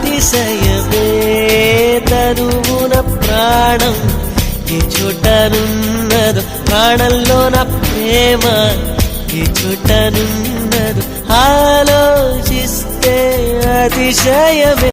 అతిశయమే తనువున ప్రాణం ఈ చోటనున్నదు ప్రాణంలో నా ప్రేమ ఈ చోటనున్నదు ఆలోచిస్తే అతిశయమే